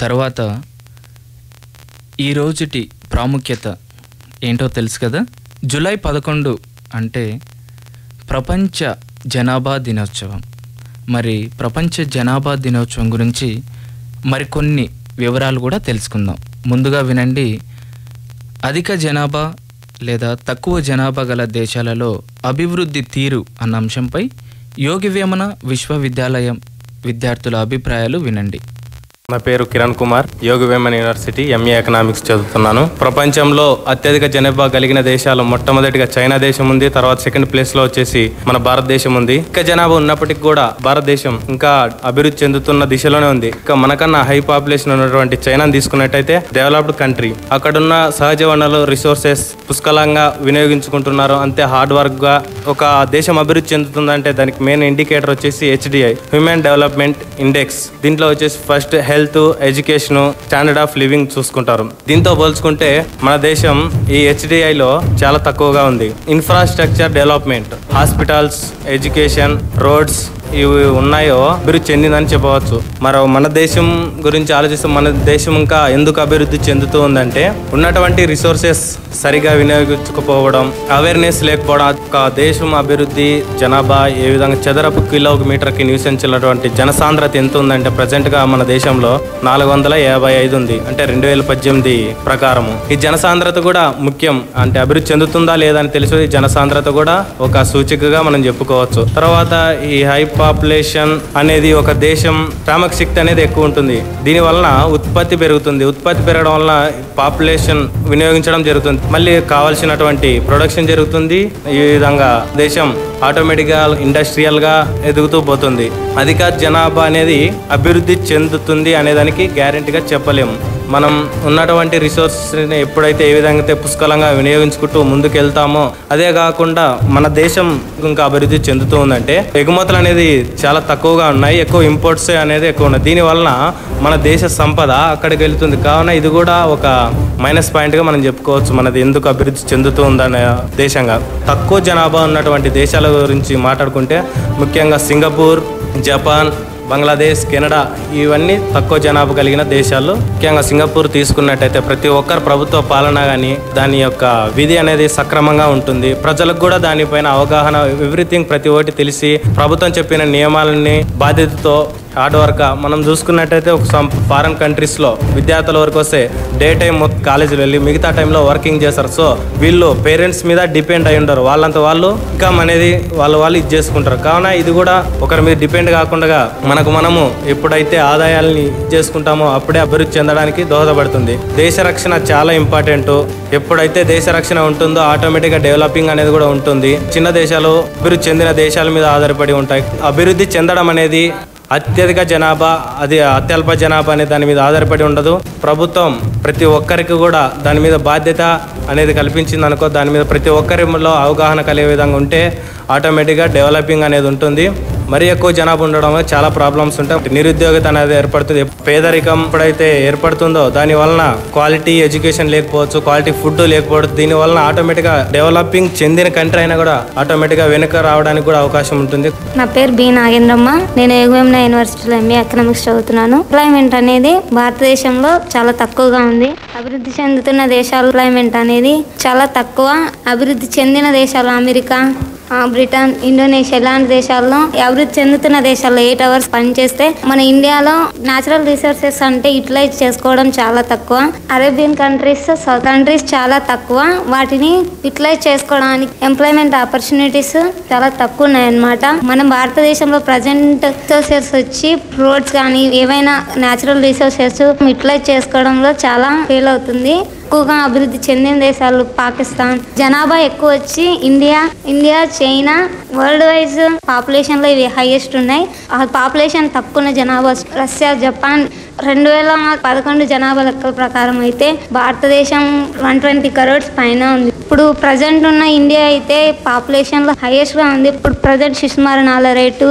తర్వాత ఈ రోజుటి ప్రాముఖ్యత ఏంటో తెలుసు కదా. జూలై 11 అంటే ప్రపంచ జనాభా దినోత్సవం. మరి ప్రపంచ జనాభా దినోత్సవం గురించి మరికొన్ని వివరాలు కూడా తెలుసుకుందాం. ముందుగా వినండి. అధిక జనాభా లేదా తక్కువ జనాభా గల దేశాలలో అభివృద్ధి తీరు అన్న అంశంపై యోగివేమన విశ్వవిద్యాలయం విద్యార్థుల అభిప్రాయాలు వినండి. నా పేరు Kiran Kumar, Yogi Vemana university MA economics చదువుతున్నాను. ప్రపంచంలో అత్యధిక జనాభా కలిగిన దేశాలు మొట్టమొదటిగా చైనా దేశం ఉంది, తర్వాత సెకండ్ ప్లేస్ లో వచ్చేసి మన భారతదేశం ఉంది. ఇంకా జనాభా ఉన్నప్పటికీ కూడా భారతదేశం ఇంకా అభివృద్ధి చెందుతున్న దిశలోనే ఉంది. ఇంకా మనకన్నా హై పాపులేషన్ ఉన్నటువంటి చైనాను తీసుకున్నట్టయితే డెవలప్డ్ కంట్రీ, అక్కడున్న సహజ వనరులు రిసోర్సెస్ పుష్కలంగా వినియోగించుకుంటున్నారు. అంతే హార్డ్ వర్క్ గా ఒక దేశం అభివృద్ధి చెందుతుందంటే దానికి మెయిన్ ఇండికేటర్ వచ్చేసి HDI, హ్యూమన్ డెవలప్మెంట్ ఇండెక్స్. దీంట్లో వచ్చేసి first health, education, standard of living చూసుకుంటారు. దీంతో పోల్చుకుంటే మన దేశం ఈ HDIలో చాలా తక్కువగా ఉంది. Infrastructure development, hospitals, education, roads ఇవి ఉన్నాయో అభివృద్ధి చెందిందని చెప్పవచ్చు. మరి మన దేశం గురించి ఆలోచిస్తే మన దేశం ఇంకా ఎందుకు అభివృద్ధి చెందుతూ ఉందంటే ఉన్నటువంటి రిసోర్సెస్ సరిగా వినియోగించకపోవడం, అవేర్నెస్ లేకపోవడం. ఒక దేశం అభివృద్ధి జనాభా ఏ విధంగా చదరపు కిలోమీటర్కి నివసించినటువంటి జనసాంద్రత ఎంత ఉందంటే ప్రజెంట్ గా మన దేశంలో 455 ఉంది, అంటే 2018 ప్రకారము. ఈ జనసాంద్రత కూడా ముఖ్యం, అంటే అభివృద్ధి చెందుతుందా లేదా అని తెలిసి జనసాంద్రత కూడా ఒక సూచికగా మనం చెప్పుకోవచ్చు. తర్వాత ఈ హై పాపులేషన్ అనేది ఒక దేశం శ్రామిక శక్తి అనేది ఎక్కువ ఉంటుంది. దీని వలన ఉత్పత్తి పెరుగుతుంది. ఉత్పత్తి పెరగడం వలన పాపులేషన్ వినియోగించడం జరుగుతుంది, మళ్ళీ కావాల్సినటువంటి ప్రొడక్షన్ జరుగుతుంది. ఈ విధంగా దేశం ఆటోమేటిక్గా ఇండస్ట్రియల్ గా ఎదుగుతూ పోతుంది. అధిక జనాభా అనేది అభివృద్ధి చెందుతుంది అనేదానికి గ్యారెంటీగా చెప్పలేము. మనం ఉన్నటువంటి రిసోర్సెస్ని ఎప్పుడైతే ఏ విధంగా అయితే పుష్కలంగా వినియోగించుకుంటూ ముందుకు వెళ్తామో, అదే కాకుండా మన దేశం ఇంకా అభివృద్ధి చెందుతూ ఉందంటే ఎగుమతులు అనేది చాలా తక్కువగా ఉన్నాయి, ఎక్కువ ఇంపోర్ట్స్ అనేది ఎక్కువ ఉన్నాయి. దీని వలన మన దేశ సంపద అక్కడికి వెళ్తుంది. కావున ఇది కూడా ఒక మైనస్ పాయింట్గా మనం చెప్పుకోవచ్చు మనది ఎందుకు అభివృద్ధి చెందుతూ ఉందనే దేశంగా. తక్కువ జనాభా ఉన్నటువంటి దేశాల గురించి మాట్లాడుకుంటే ముఖ్యంగా సింగపూర్, జపాన్, బంగ్లాదేశ్, కెనడా ఇవన్నీ తక్కువ జనాభా కలిగిన దేశాలు. ముఖ్యంగా సింగపూర్ తీసుకున్నట్టయితే ప్రతి ఒక్కరు ప్రభుత్వ పాలన కానీ దాని యొక్క విధి అనేది సక్రమంగా ఉంటుంది. ప్రజలకు కూడా దానిపైన అవగాహన, ఎవ్రీథింగ్ ప్రతి ఒక్కటి తెలిసి ప్రభుత్వం చెప్పిన నియమాలని బాధ్యతతో హార్డ్ వర్క్. మనం చూసుకున్నట్టయితే ఒక ఫారెన్ కంట్రీస్లో విద్యార్థుల వరకు వస్తే డే టైం కాలేజీలు వెళ్ళి మిగతా టైంలో వర్కింగ్ చేస్తారు. సో వీళ్ళు పేరెంట్స్ మీద డిపెండ్ అయి ఉండరు, వాళ్ళంతా వాళ్ళు ఇన్కమ్ అనేది వాళ్ళు ఇది చేసుకుంటారు. కావున ఇది కూడా ఒకరి మీద డిపెండ్ కాకుండా మనము ఎప్పుడైతే ఆదాయాలని చేసుకుంటామో అప్పుడే అభివృద్ధి చెందడానికి దోహదపడుతుంది. దేశ రక్షణ చాలా ఇంపార్టెంట్. ఎప్పుడైతే దేశ రక్షణ ఉంటుందో ఆటోమేటిక్గా డెవలపింగ్ అనేది కూడా ఉంటుంది. చిన్న దేశాలు అభివృద్ధి చెందిన దేశాల మీద ఆధారపడి ఉంటాయి. అభివృద్ధి చెందడం అనేది అత్యధిక జనాభా, అది అత్యల్ప జనాభా అనే దాని మీద ఆధారపడి ఉండదు. ప్రభుత్వం ప్రతి ఒక్కరికి కూడా దాని మీద బాధ్యత అనేది కల్పించింది అనుకో, దాని మీద ప్రతి ఒక్కరిలో అవగాహన కలిగే విధంగా ఉంటే ఆటోమేటిక్గా డెవలపింగ్ అనేది ఉంటుంది. మరీ ఎక్కువ జనాభా ఉండడం వల్ల చాలా ప్రాబ్లమ్స్ ఉంటాయి. నిరుద్యోగత అనేది ఏర్పడుతుంది. పేదరికం ఎప్పుడైతే ఏర్పడుతుందో దాని వలన క్వాలిటీ ఎడ్యుకేషన్ లేకపోవచ్చు, క్వాలిటీ ఫుడ్ లేకపోవచ్చు. దీని వలన ఆటోమేటిక్గా డెవలపింగ్ చెందిన కంట్రీ అయినా కూడా ఆటోమేటిక్గా వెనుక రావడానికి కూడా అవకాశం ఉంటుంది. నా పేరు బి నాగేంద్రమ్మ, నేను యోగివేమన యూనివర్సిటీలో ఎంఏ ఎకనామిక్స్ చదువుతున్నాను. ఎంప్లాయ్మెంట్ అనేది భారతదేశంలో చాలా తక్కువగా ఉంది. అభివృద్ధి చెందుతున్న దేశాల ఎంప్లాయ్మెంట్ అనేది చాలా తక్కువ. అభివృద్ధి చెందిన దేశాలు అమెరికా, బ్రిటన్, ఇండోనేషియా ఇలాంటి దేశాల్లో అభివృద్ధి చెందుతున్న దేశాల్లో 8 hours పనిచేస్తే మన ఇండియాలో న్యాచురల్ రిసోర్సెస్ అంటే యూటిలైజ్ చేసుకోవడం చాలా తక్కువ. అరేబియన్ కంట్రీస్, సౌత్ కంట్రీస్ చాలా తక్కువ. వాటిని యూటిలైజ్ చేసుకోవడానికి ఎంప్లాయ్మెంట్ ఆపర్చునిటీస్ చాలా తక్కువ ఉన్నాయన్నమాట. మనం భారతదేశంలో ప్రజెంట్ రిసోర్సెస్ వచ్చి రోడ్స్ కానీ ఏవైనా న్యాచురల్ రిసోర్సెస్ యూటిలైజ్ చేసుకోవడంలో చాలా ఫెయిల్ అవుతుంది. ఎక్కువగా అభివృద్ధి చెందిన దేశాలు పాకిస్తాన్, జనాభా ఎక్కువ వచ్చి ఇండియా, చైనా వరల్డ్ వైజ్ పాపులేషన్లో ఇవి హైయెస్ట్ ఉన్నాయి. ఆ పాపులేషన్ తక్కువ ఉన్న జనాభా రష్యా, జపాన్. 2011 జనాభా లెక్కల ప్రకారం అయితే భారతదేశం 120 crores పైన ఉంది. ఇప్పుడు ప్రజెంట్ ఉన్న ఇండియా అయితే పాపులేషన్లో హైయెస్ట్గా ఉంది. ఇప్పుడు ప్రజెంట్ శిశు మరణాల రేటు,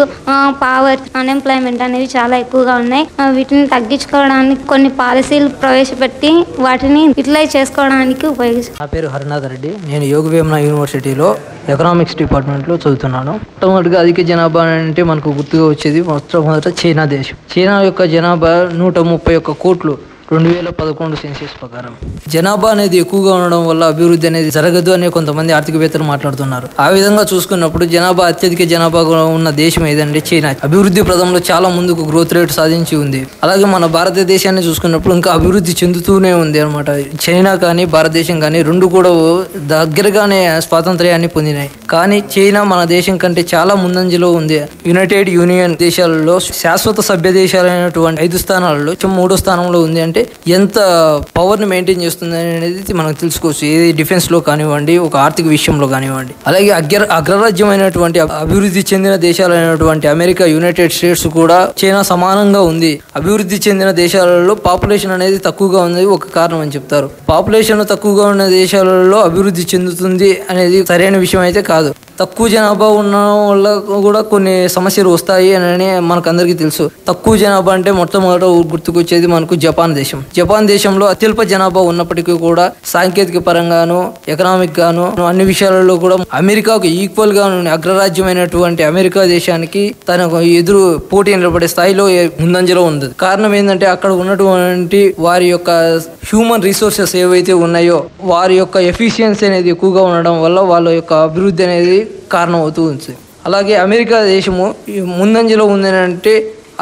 పవర్, అన్ఎంప్లాయ్మెంట్ అనేవి చాలా ఎక్కువగా ఉన్నాయి. వీటిని తగ్గించుకోవడానికి కొన్ని పాలసీలు ప్రవేశపెట్టి వాటిని యూటిలైజ్ చేసుకోవడానికి ఉపయోగిస్తారు. నా పేరు హరినాథ్ రెడ్డి, నేను యోగివేమన యూనివర్సిటీలో ఎకనామిక్స్ డిపార్ట్మెంట్లో చదువుతున్నాను. మొట్టమొదటిగా అధిక జనాభా అంటే మనకు గుర్తుగా వచ్చేది మొట్టమొదట చైనా దేశం. చైనా యొక్క జనాభా 131 కోట్లు 2011 సెన్సస్ ప్రకారం. జనాభా అనేది ఎక్కువగా ఉండడం వల్ల అభివృద్ధి అనేది జరగదు అనే కొంతమంది ఆర్థికవేత్తలు మాట్లాడుతున్నారు. ఆ విధంగా చూసుకున్నప్పుడు జనాభా అత్యధిక జనాభా ఉన్న దేశం ఏదంటే చైనా. అభివృద్ధి ప్రదంలో చాలా ముందుకు గ్రోత్ రేట్ సాధించి ఉంది. అలాగే మన భారతదేశాన్ని చూసుకున్నప్పుడు ఇంకా అభివృద్ధి చెందుతూనే ఉంది అనమాట. చైనా కానీ భారతదేశం కానీ రెండు కూడా దగ్గరగానే స్వాతంత్ర్యాన్ని పొందినాయి. కానీ చైనా మన దేశం కంటే చాలా ముందంజలో ఉంది. యునైటెడ్ యూనియన్ దేశాలలో శాశ్వత సభ్య దేశాలైనటువంటి 5 స్థానాలలో 3వ స్థానంలో ఉంది. అంటే ఎంత పవర్ని మెయింటైన్ చేస్తుంది అనేది మనం తెలుసుకోవచ్చు. ఏది డిఫెన్స్లో కానివ్వండి, ఒక ఆర్థిక విషయంలో కానివ్వండి. అలాగే అగ్రరాజ్యమైనటువంటి అభివృద్ధి చెందిన దేశాలైనటువంటి అమెరికా, యునైటెడ్ స్టేట్స్ కూడా చైనా సమానంగా ఉంది. అభివృద్ధి చెందిన దేశాలలో పాపులేషన్ అనేది తక్కువగా ఉంది ఒక కారణం అని చెప్తారు. పాపులేషన్ తక్కువగా ఉన్న దేశాలలో అభివృద్ధి చెందుతుంది అనేది సరైన విషయం అయితే కాదు. తక్కువ జనాభా ఉండడం వల్ల కూడా కొన్ని సమస్యలు వస్తాయి అని మనకు అందరికీ తెలుసు. తక్కువ జనాభా అంటే మొట్టమొదట గుర్తుకొచ్చేది మనకు జపాన్ దేశం. జపాన్ దేశంలో అత్యల్ప జనాభా ఉన్నప్పటికీ కూడా సాంకేతిక పరంగాను, ఎకనామిక్ గాను అన్ని విషయాలలో కూడా అమెరికాకు ఈక్వల్ గా అగ్రరాజ్యమైనటువంటి అమెరికా దేశానికి తనకు ఎదురు పోటీ నిలబడే స్థాయిలో ముందంజలో ఉంది. కారణం ఏంటంటే అక్కడ ఉన్నటువంటి వారి యొక్క హ్యూమన్ రిసోర్సెస్ ఏవైతే ఉన్నాయో వారి యొక్క ఎఫిషియన్సీ అనేది ఎక్కువగా ఉండడం వల్ల వాళ్ళ యొక్క అభివృద్ధి అనేది కారణం అవుతూ ఉంది. అలాగే అమెరికా దేశము ముందంజలో ఉందని అంటే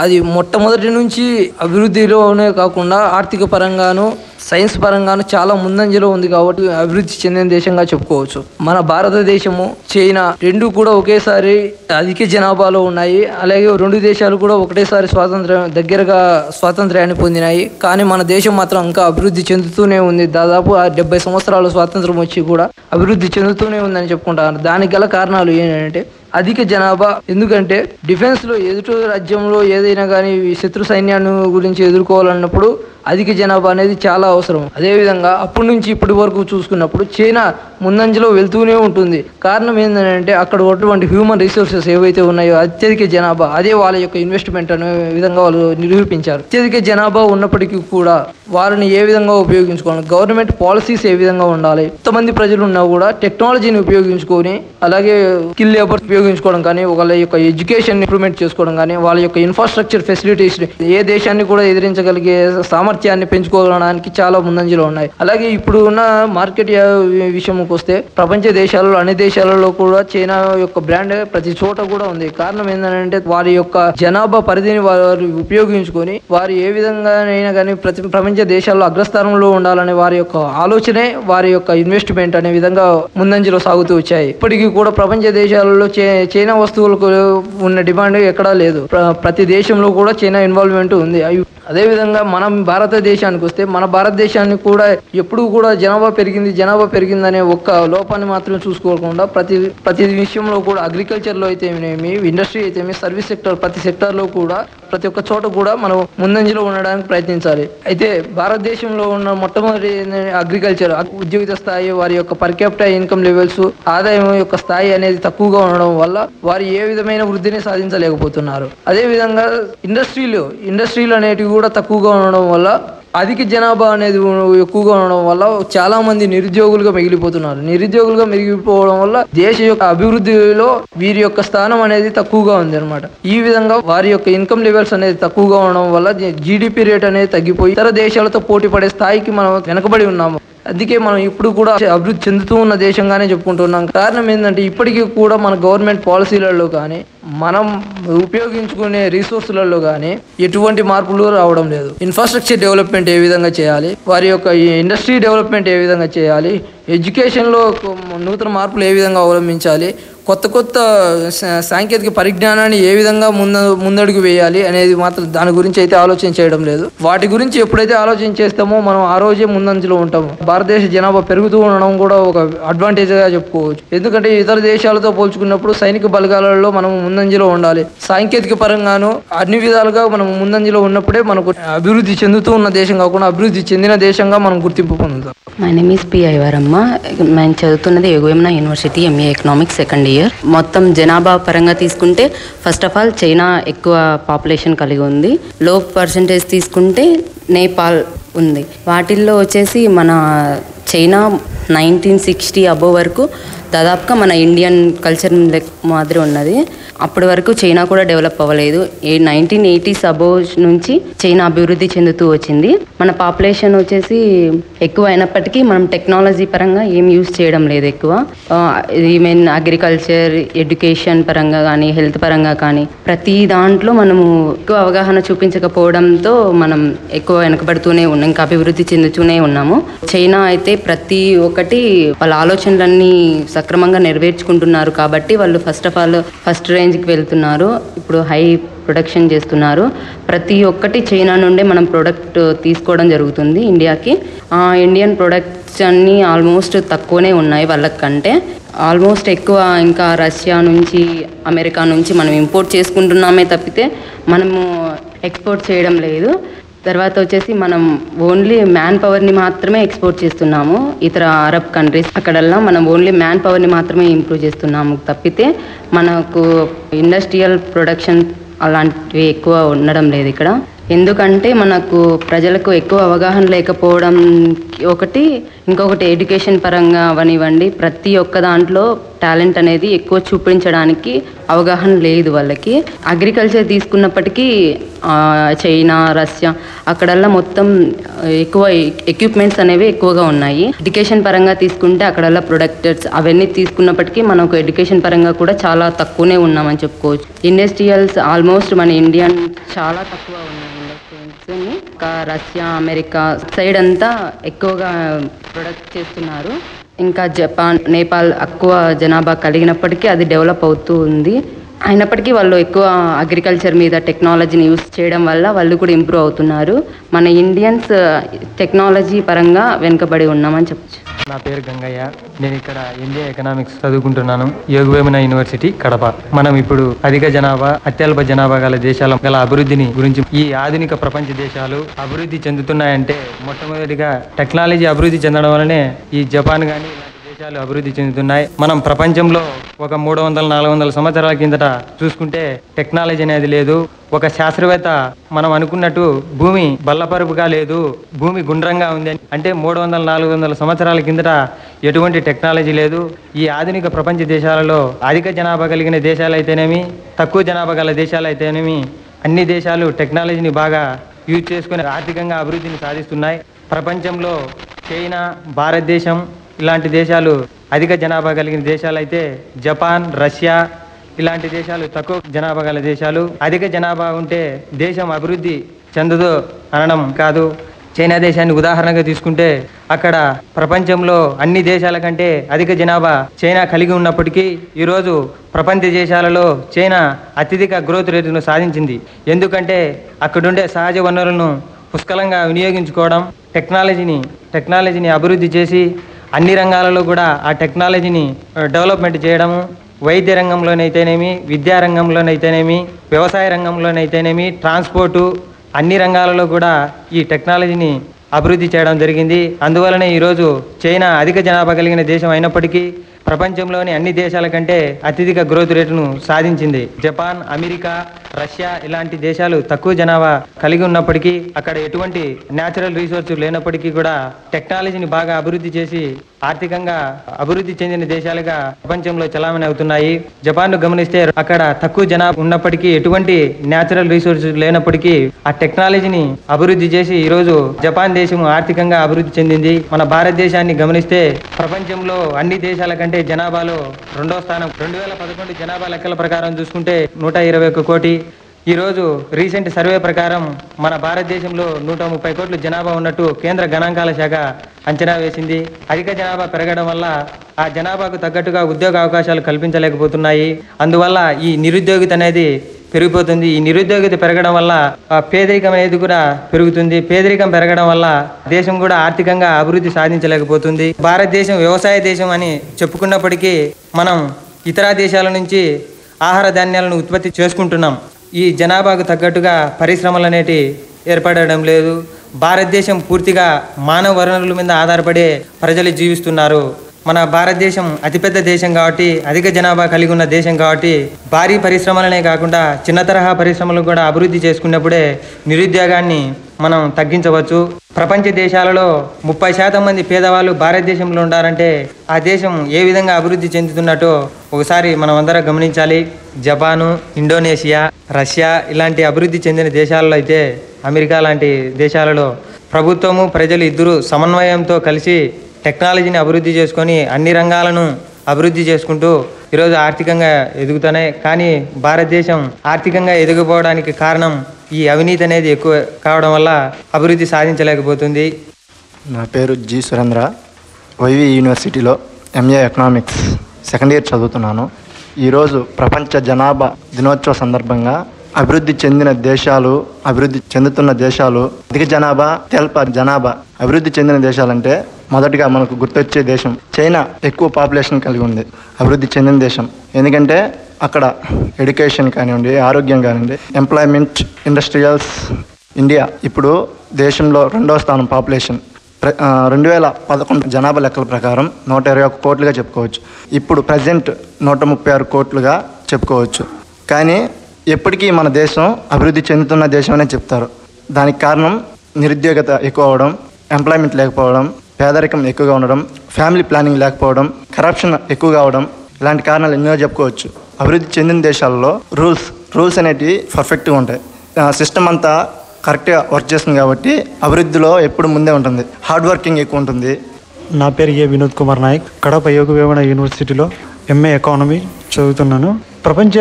అది మొట్టమొదటి నుంచి అభివృద్ధిలోనే కాకుండా ఆర్థిక పరంగాను, సైన్స్ పరంగాను చాలా ముందంజలో ఉంది కాబట్టి అభివృద్ధి చెందిన దేశంగా చెప్పుకోవచ్చు. మన భారతదేశము, చైనా రెండు కూడా ఒకేసారి అధిక జనాభాలో ఉన్నాయి. అలాగే రెండు దేశాలు కూడా ఒకటేసారి దగ్గరగా స్వాతంత్ర్యాన్ని పొందినాయి. కానీ మన దేశం మాత్రం ఇంకా అభివృద్ధి చెందుతూనే ఉంది. దాదాపు 70 సంవత్సరాలు స్వాతంత్రం వచ్చి కూడా అభివృద్ధి చెందుతూనే ఉందని చెప్పుకుంటారు. దానికి గల కారణాలు ఏంటంటే అధిక జనాభా. ఎందుకంటే డిఫెన్స్లో ఎదుటి రాజ్యంలో ఏదైనా కానీ శత్రు సైన్యాన్ని గురించి ఎదుర్కోవాలన్నప్పుడు అధిక జనాభా అనేది చాలా అవసరం. అదేవిధంగా అప్పటి నుంచి ఇప్పటి వరకు చూసుకున్నప్పుడు చైనా ముందంజలో వెళ్తూనే ఉంటుంది. కారణం ఏంటంటే అక్కడ ఉన్నటువంటి హ్యూమన్ రిసోర్సెస్ ఏవైతే ఉన్నాయో అత్యధిక జనాభా అదే వాళ్ళ యొక్క ఇన్వెస్ట్మెంట్ అనే విధంగా వాళ్ళు నిరూపించారు. అత్యధిక జనాభా ఉన్నప్పటికీ కూడా వారిని ఏ విధంగా ఉపయోగించుకోవాలి, గవర్నమెంట్ పాలసీస్ ఏ విధంగా ఉండాలి, ఎంతమంది ప్రజలు ఉన్నా కూడా టెక్నాలజీని ఉపయోగించుకొని అలాగే స్కిల్ లేబర్ ఉపయోగించుకోవడం కానీ, వాళ్ళ యొక్క ఎడ్యుకేషన్ ఇంప్రూవ్మెంట్ చేసుకోవడం కానీ, వాళ్ళ యొక్క ఇన్ఫ్రాస్ట్రక్చర్ ఫెసిలిటీస్ ఏ దేశాన్ని కూడా ఎదిరించగలిగే సామర్థ్యాన్ని పెంచుకోవడానికి చాలా ముందంజలో ఉన్నాయి. అలాగే ఇప్పుడు ఉన్న మార్కెట్ విషయంకి వస్తే ప్రపంచ దేశాలలో అన్ని దేశాలలో కూడా చైనా యొక్క బ్రాండ్ ప్రతి చోట కూడా ఉంది. కారణం ఏంటంటే వారి యొక్క జనాభా పరిధిని వారు ఉపయోగించుకొని వారు ఏ విధంగానైనా కానీ ప్రపంచ దేశాల్లో అగ్రస్థానంలో ఉండాలనే వారి యొక్క ఆలోచనే వారి యొక్క ఇన్వెస్ట్మెంట్ అనే విధంగా ముందంజలో సాగుతూ వచ్చాయి. ఇప్పటికీ కూడా ప్రపంచ దేశాలలో చైనా వస్తువులకు ఉన్న డిమాండ్ ఎక్కడా లేదు. ప్రతి దేశంలో కూడా చైనా ఇన్వాల్వ్మెంట్ ఉంది. అదేవిధంగా మనం భారతదేశానికి వస్తే మన భారతదేశాన్ని కూడా ఎప్పుడు కూడా జనాభా పెరిగింది అనే ఒక్క లోపాన్ని మాత్రమే చూసుకోకుండా ప్రతి విషయంలో కూడా అగ్రికల్చర్లో అయితేనేమి, ఇండస్ట్రీ అయితేమి, సర్వీస్ సెక్టర్ ప్రతి సెక్టార్లో కూడా ప్రతి ఒక్క చోట కూడా మనం ముందంజలో ఉండడానికి ప్రయత్నించాలి. అయితే భారతదేశంలో ఉన్న మొట్టమొదటి అగ్రికల్చర్, ఉద్యోగిత స్థాయి, వారి యొక్క పర్ క్యాపిటల్ ఇన్కమ్ లెవెల్స్, ఆదాయం యొక్క స్థాయి అనేది తక్కువగా ఉండడం వల్ల వారు ఏ విధమైన వృద్ధిని సాధించలేకపోతున్నారు. అదేవిధంగా ఇండస్ట్రీలు అనేటివి కూడా తక్కువగా ఉండడం వల్ల అధిక జనాభా అనేది ఎక్కువగా ఉండడం వల్ల చాలా మంది నిరుద్యోగులుగా మిగిలిపోవడం వల్ల దేశ యొక్క అభివృద్ధిలో వీరి యొక్క స్థానం అనేది తక్కువగా ఉంది అనమాట. ఈ విధంగా వారి యొక్క ఇన్కమ్ లెవెల్స్ అనేది తక్కువగా ఉండడం వల్ల జీడిపి రేట్ అనేది తగ్గిపోయి ఇతర దేశాలతో పోటీ పడే స్థాయికి మనం వెనకబడి ఉన్నాము. అందుకే మనం ఇప్పుడు కూడా అభివృద్ధి చెందుతూ ఉన్న దేశంగానే చెప్పుకుంటున్నాం. కారణం ఏంటంటే ఇప్పటికీ కూడా మన గవర్నమెంట్ పాలసీలలో కానీ మనం ఉపయోగించుకునే రిసోర్సులలో కానీ ఎటువంటి మార్పులు రావడం లేదు. ఇన్ఫ్రాస్ట్రక్చర్ డెవలప్మెంట్ ఏ విధంగా చేయాలి, వారి యొక్క ఇండస్ట్రీ డెవలప్మెంట్ ఏ విధంగా చేయాలి, ఎడ్యుకేషన్లో నూతన మార్పులు ఏ విధంగా అవలంబించాలి, కొత్త సాంకేతిక పరిజ్ఞానాన్ని ఏ విధంగా ముందడుగు వేయాలి అనేది మాత్రం దాని గురించి అయితే ఆలోచన చేయడం లేదు. వాటి గురించి ఎప్పుడైతే ఆలోచన చేస్తామో మనం ఆ రోజే ముందంజలో ఉంటాము. భారతదేశ జనాభా పెరుగుతూ ఉండడం కూడా ఒక అడ్వాంటేజ్గా చెప్పుకోవచ్చు. ఎందుకంటే ఇతర దేశాలతో పోల్చుకున్నప్పుడు సైనిక బలగాలలో మనం ముందంజలో ఉండాలి. సాంకేతిక పరంగాను అన్ని విధాలుగా మనం ముందంజలో ఉన్నప్పుడే మనకు అభివృద్ధి చెందుతూ ఉన్న దేశం కాకుండా అభివృద్ధి చెందిన దేశంగా మనం గుర్తింపు పొందుతాం. My name is P Aivaramma. నేను చదువుతున్నది Yogavemana university MA economics second year. మొత్తం జనాభా పరంగా తీసుకుంటే ఫస్ట్ ఆఫ్ ఆల్ చైనా ఎక్కువ పాపులేషన్ కలిగి ఉంది. లో పర్సంటేజ్ తీసుకుంటే నేపాల్ ఉంది. వాటిల్లో వచ్చేసి మన చైనా 1960 అబోవ్ వరకు దాదాపుగా మన ఇండియన్ కల్చర్ మాదిరి ఉన్నది. అప్పటి వరకు చైనా కూడా డెవలప్ అవ్వలేదు. 1980s అబోవ్ నుంచి చైనా అభివృద్ధి చెందుతూ వచ్చింది. మన పాపులేషన్ వచ్చేసి ఎక్కువ అయినప్పటికీ మనం టెక్నాలజీ పరంగా ఏం యూజ్ చేయడం లేదు ఎక్కువ. ఈవెన్ అగ్రికల్చర్, ఎడ్యుకేషన్ పరంగా కానీ, హెల్త్ పరంగా కానీ ప్రతి దాంట్లో మనము ఎక్కువ అవగాహన చూపించకపోవడంతో మనం ఎక్కువ వెనకబడుతూనే ఉన్నాం, ఇంకా అభివృద్ధి చెందుతూనే ఉన్నాము. చైనా అయితే ప్రతి ఒక్కటి వాళ్ళ ఆలోచనలన్నీ సక్రమంగా నెరవేర్చుకుంటున్నారు కాబట్టి వాళ్ళు ఫస్ట్ రేంజ్కి వెళ్తున్నారు. ఇప్పుడు హై ప్రొడక్షన్ చేస్తున్నారు. ప్రతి ఒక్కటి చైనా నుండే మనం ప్రోడక్ట్ తీసుకోవడం జరుగుతుంది ఇండియాకి. ఇండియన్ ప్రొడక్ట్స్ అన్నీ ఆల్మోస్ట్ తక్కువనే ఉన్నాయి వాళ్ళకంటే. ఆల్మోస్ట్ ఎక్కువ ఇంకా రష్యా నుంచి, అమెరికా నుంచి మనం ఇంపోర్ట్ చేసుకుంటున్నామే తప్పితే మనము ఎక్స్పోర్ట్ చేయడం లేదు. తర్వాత వచ్చేసి మనం ఓన్లీ మ్యాన్ పవర్ని మాత్రమే ఎక్స్పోర్ట్ చేస్తున్నాము. ఇతర అరబ్ కంట్రీస్ అక్కడల్లా మనం ఓన్లీ మ్యాన్ పవర్ని మాత్రమే ఇంప్రూవ్ చేస్తున్నాము తప్పితే మనకు ఇండస్ట్రియల్ ప్రొడక్షన్ అలాంటివి ఎక్కువ ఉండడం లేదు ఇక్కడ. ఎందుకంటే మనకు ప్రజలకు ఎక్కువ అవగాహన లేకపోవడం ఒకటి, ఇంకొకటి ఎడ్యుకేషన్ పరంగా అవనివ్వండి, ప్రతి ఒక్క దాంట్లో టాలెంట్ అనేది ఎక్కువ చూపించడానికి అవగాహన లేదు వాళ్ళకి. అగ్రికల్చర్ తీసుకున్నప్పటికీ చైనా, రష్యా అక్కడల్లా మొత్తం ఎక్కువ ఎక్విప్మెంట్స్ అనేవి ఎక్కువగా ఉన్నాయి. ఎడ్యుకేషన్ పరంగా తీసుకుంటే అక్కడల్లా ప్రొడక్ట్స్ అవన్నీ తీసుకున్నప్పటికీ మనకు ఎడ్యుకేషన్ పరంగా కూడా చాలా తక్కువనే ఉన్నామని చెప్పుకోవచ్చు. ఇండస్ట్రియల్స్ ఆల్మోస్ట్ మన ఇండియన్ చాలా తక్కువ ఉన్నాయి. ఇంకా రష్యా, అమెరికా సైడ్ అంతా ఎక్కువగా ప్రొడక్ట్ చేస్తున్నారు. ఇంకా జపాన్, నేపాల్ ఎక్కువ జనాభా కలిగినప్పటికీ అది డెవలప్ అవుతూ ఉంది. అయినప్పటికీ వాళ్ళు ఎక్కువ అగ్రికల్చర్ మీద టెక్నాలజీని యూస్ చేయడం వల్ల వాళ్ళు కూడా ఇంప్రూవ్ అవుతున్నారు. మన ఇండియన్స్ టెక్నాలజీ పరంగా వెనుకబడి ఉన్నామని చెప్పచ్చు. నా పేరు గంగయ్య. నేను ఇక్కడ ఎంబీఏ ఎకనామిక్స్ చదువుకుంటున్నాను, యోగవేమన యూనివర్సిటీ కడప. మనం ఇప్పుడు అధిక జనాభా, అత్యల్ప జనాభా గల దేశాల గల అభివృద్ధిని గురించి, ఈ ఆధునిక ప్రపంచ దేశాలు అభివృద్ధి చెందుతున్నాయంటే మొట్టమొదటిగా టెక్నాలజీ అభివృద్ధి చెందడం వల్లనే ఈ జపాన్ కానీ దేశాలు అభివృద్ధి చెందుతున్నాయి. మనం ప్రపంచంలో ఒక 300-400 సంవత్సరాల కిందట చూసుకుంటే టెక్నాలజీ అనేది లేదు. ఒక శాస్త్రవేత్త మనం అనుకున్నట్టు భూమి బల్లపరుపుగా లేదు, భూమి గుండ్రంగా ఉంది అంటే 300-400 సంవత్సరాల కిందట ఎటువంటి టెక్నాలజీ లేదు. ఈ ఆధునిక ప్రపంచ దేశాలలో అధిక జనాభా కలిగిన దేశాలు అయితేనేమి, తక్కువ జనాభా గల దేశాలు అయితేనేమి అన్ని దేశాలు టెక్నాలజీని బాగా యూజ్ చేసుకుని ఆర్థికంగా అభివృద్ధిని సాధిస్తున్నాయి. ప్రపంచంలో చైనా, భారతదేశం ఇలాంటి దేశాలు అధిక జనాభా కలిగిన దేశాలు అయితే, జపాన్, రష్యా ఇలాంటి దేశాలు తక్కువ జనాభా గల దేశాలు. అధిక జనాభా ఉంటే దేశం అభివృద్ధి చెందదు అనడం కాదు. చైనా దేశాన్ని ఉదాహరణగా తీసుకుంటే అక్కడ ప్రపంచంలో అన్ని దేశాల కంటే అధిక జనాభా చైనా కలిగి ఉన్నప్పటికీ ఈరోజు ప్రపంచ దేశాలలో చైనా అత్యధిక గ్రోత్ రేటును సాధించింది. ఎందుకంటే అక్కడుండే సహజ వనరులను పుష్కలంగా వినియోగించుకోవడం, టెక్నాలజీని అభివృద్ధి చేసి అన్ని రంగాలలో కూడా ఆ టెక్నాలజీని డెవలప్మెంట్ చేయడము, వైద్య రంగంలోనైతేనేమి, విద్యా రంగంలోనైతేనేమి, వ్యవసాయ రంగంలోనైతేనేమి, ట్రాన్స్పోర్టు అన్ని రంగాలలో కూడా ఈ టెక్నాలజీని అభివృద్ధి చేయడం జరిగింది. అందువలనే ఈరోజు చైనా అధిక జనాభా కలిగిన దేశం అయినప్పటికీ ప్రపంచంలోని అన్ని దేశాల కంటే అత్యధిక గ్రోత్ రేటును సాధించింది. జపాన్, అమెరికా, రష్యా ఇలాంటి దేశాలు తక్కువ జనాభా కలిగి ఉన్నప్పటికీ అక్కడ ఎటువంటి న్యాచురల్ రిసోర్స్ లేనప్పటికీ కూడా టెక్నాలజీని బాగా అభివృద్ధి చేసి ఆర్థికంగా అభివృద్ధి చెందిన దేశాలుగా ప్రపంచంలో చలామణి అవుతున్నాయి. జపాన్ను గమనిస్తే అక్కడ తక్కువ జనాభా ఉన్నప్పటికీ ఎటువంటి న్యాచురల్ రిసోర్సెస్ లేనప్పటికీ ఆ టెక్నాలజీని అభివృద్ధి చేసి ఈరోజు జపాన్ దేశం ఆర్థికంగా అభివృద్ధి చెందింది. మన భారతదేశాన్ని గమనిస్తే ప్రపంచంలో అన్ని దేశాల కంటే జనాభాలో 2వ స్థానం. 2011 జనాభా లెక్కల ప్రకారం చూసుకుంటే 121 కోటి. ఈరోజు రీసెంట్ సర్వే ప్రకారం మన భారతదేశంలో 130 కోట్ల జనాభా ఉన్నట్టు కేంద్ర గణాంకాల శాఖ అంచనా వేసింది. అధిక జనాభా పెరగడం వల్ల ఆ జనాభాకు తగ్గట్టుగా ఉద్యోగ అవకాశాలు కల్పించలేకపోతున్నాయి. అందువల్ల ఈ నిరుద్యోగిత అనేది పెరిగిపోతుంది. ఈ నిరుద్యోగిత పెరగడం వల్ల పేదరికం అనేది కూడా పెరుగుతుంది. పేదరికం పెరగడం వల్ల దేశం కూడా ఆర్థికంగా అభివృద్ధి సాధించలేకపోతుంది. భారతదేశం వ్యవసాయ దేశం అని చెప్పుకున్నప్పటికీ మనం ఇతర దేశాల నుంచి ఆహార ధాన్యాలను ఉత్పత్తి చేసుకుంటున్నాం. ఈ జనాభాకు తగ్గట్టుగా పరిశ్రమలు అనేటివి ఏర్పడడం లేదు. భారతదేశం పూర్తిగా మానవ వనరుల మీద ఆధారపడే ప్రజలు జీవిస్తున్నారు. మన భారతదేశం అతిపెద్ద దేశం కాబట్టి, అధిక జనాభా కలిగి ఉన్న దేశం కాబట్టి భారీ పరిశ్రమలనే కాకుండా చిన్న తరహా పరిశ్రమలు కూడా అభివృద్ధి చేసుకున్నప్పుడే నిరుద్యోగాన్ని మనం తగ్గించవచ్చు. ప్రపంచ దేశాలలో 30% మంది పేదవాళ్ళు భారతదేశంలో ఉండాలంటే ఆ దేశం ఏ విధంగా అభివృద్ధి చెందుతున్నట్టో ఒకసారి మనం అందరం గమనించాలి. జపాను, ఇండోనేషియా, రష్యా ఇలాంటి అభివృద్ధి చెందిన దేశాలలో అయితే అమెరికా లాంటి దేశాలలో ప్రభుత్వము ప్రజలు ఇద్దరు సమన్వయంతో కలిసి టెక్నాలజీని అభివృద్ధి చేసుకొని అన్ని రంగాలను అభివృద్ధి చేసుకుంటూ ఈరోజు ఆర్థికంగా ఎదుగుతున్నాయి. కానీ భారతదేశం ఆర్థికంగా ఎదిగిపోవడానికి కారణం ఈ అవినీతి అనేది ఎక్కువ కావడం వల్ల అభివృద్ధి సాధించలేకపోతుంది. నా పేరు జి సురేంద్ర. వైవి యూనివర్సిటీలో ఎంఏ ఎకనామిక్స్ సెకండ్ ఇయర్ చదువుతున్నాను. ఈరోజు ప్రపంచ జనాభా దినోత్సవ సందర్భంగా అభివృద్ధి చెందిన దేశాలు, అభివృద్ధి చెందుతున్న దేశాలు, అధిక జనాభా, అత్యల్ప జనాభా. అభివృద్ధి చెందిన దేశాలంటే మొదటిగా మనకు గుర్తొచ్చే దేశం చైనా. ఎక్కువ పాపులేషన్ కలిగి ఉంది అభివృద్ధి చెందిన దేశం. ఎందుకంటే అక్కడ ఎడ్యుకేషన్ కానివ్వండి, ఆరోగ్యం కానివ్వండి, ఎంప్లాయ్మెంట్, ఇండస్ట్రియల్స్. ఇండియా ఇప్పుడు దేశంలో 2వ స్థానం పాపులేషన్. 2011 జనాభా లెక్కల ప్రకారం 121 కోట్లుగా చెప్పుకోవచ్చు. ఇప్పుడు ప్రజెంట్ 136 కోట్లుగా చెప్పుకోవచ్చు. కానీ ఎప్పటికీ మన దేశం అభివృద్ధి చెందుతున్న దేశం అనే చెప్తారు. దానికి కారణం నిరుద్యోగత ఎక్కువ అవడం, ఎంప్లాయ్మెంట్ లేకపోవడం, పేదరికం ఎక్కువగా ఉండడం, ఫ్యామిలీ ప్లానింగ్ లేకపోవడం, కరప్షన్ ఎక్కువగా అవడం, ఇలాంటి కారణాలు ఎన్నో చెప్పుకోవచ్చు. అభివృద్ధి చెందిన దేశాల్లో రూల్స్ అనేటివి పర్ఫెక్ట్గా ఉంటాయి. సిస్టమ్ అంతా కరెక్ట్గా వర్క్ చేస్తుంది కాబట్టి అభివృద్ధిలో ఎప్పుడు ముందే ఉంటుంది. హార్డ్ వర్కింగ్ ఎక్కువ ఉంటుంది. నా పేరు ఏ వినోద్ కుమార్ నాయక్. కడప యోగ వేమన యూనివర్సిటీలో ఎంఏ ఎకానమీ చదువుతున్నాను. ప్రపంచ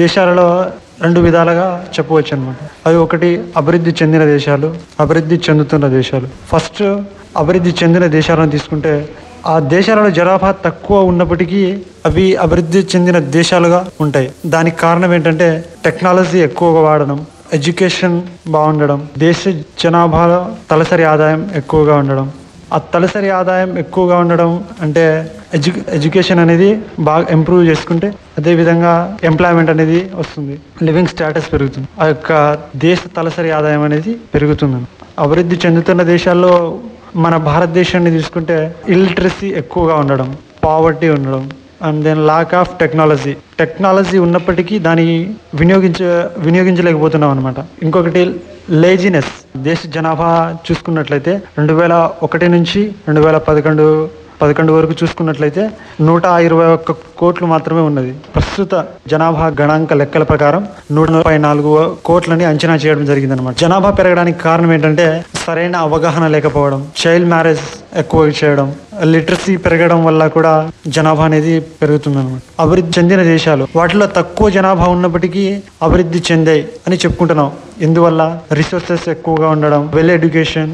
దేశాలలో 2 విధాలుగా చెప్పవచ్చు అనమాట. అవి ఒకటి అభివృద్ధి చెందిన దేశాలు, అభివృద్ధి చెందుతున్న దేశాలు. ఫస్ట్ అభివృద్ధి చెందిన దేశాలను తీసుకుంటే ఆ దేశాలలో జనాభా తక్కువ ఉన్నప్పటికీ అవి అభివృద్ధి చెందిన దేశాలుగా ఉంటాయి. దానికి కారణం ఏంటంటే టెక్నాలజీ ఎక్కువగా వాడడం, ఎడ్యుకేషన్ బాగుండడం, దేశ జనాభాలో తలసరి ఆదాయం ఎక్కువగా ఉండడం. ఆ తలసరి ఆదాయం ఎక్కువగా ఉండడం అంటే ఎడ్యుకేషన్ అనేది బాగా ఇంప్రూవ్ చేసుకుంటే అదేవిధంగా ఎంప్లాయ్మెంట్ అనేది వస్తుంది, లివింగ్ స్టేటస్ పెరుగుతుంది, ఆ యొక్క దేశ తలసరి ఆదాయం అనేది పెరుగుతుంది. అభివృద్ధి చెందుతున్న దేశాల్లో మన భారతదేశాన్ని తీసుకుంటే ఇల్లిటరసీ ఎక్కువగా ఉండడం, పావర్టీ ఉండడం, and then lack of technology ఉన్నప్పటికీ దాన్ని వినియోగించలేకపోతున్నాం అనమాట. ఇంకొకటి లేజినెస్. దేశ జనాభా చూసుకున్నట్లయితే 2001 నుంచి 2011 వరకు చూసుకున్నట్లయితే 121 కోట్లు మాత్రమే ఉన్నది. ప్రస్తుత జనాభా గణాంక లెక్కల ప్రకారం 134 కోట్లని అంచనా చేయడం జరిగింది అనమాట. జనాభా పెరగడానికి కారణం ఏంటంటే సరైన అవగాహన లేకపోవడం, చైల్డ్ మ్యారేజ్ ఎక్కువ చేయడం, లిటరసీ పెరగడం వల్ల కూడా జనాభా అనేది పెరుగుతుంది అనమాట. అభివృద్ధి చెందిన దేశాలు వాటిలో తక్కువ జనాభా ఉన్నప్పటికీ అభివృద్ధి చెందాయి అని చెప్పుకుంటున్నాం. ఎందువల్ల రిసోర్సెస్ ఎక్కువగా ఉండడం, వెల్ ఎడ్యుకేషన్,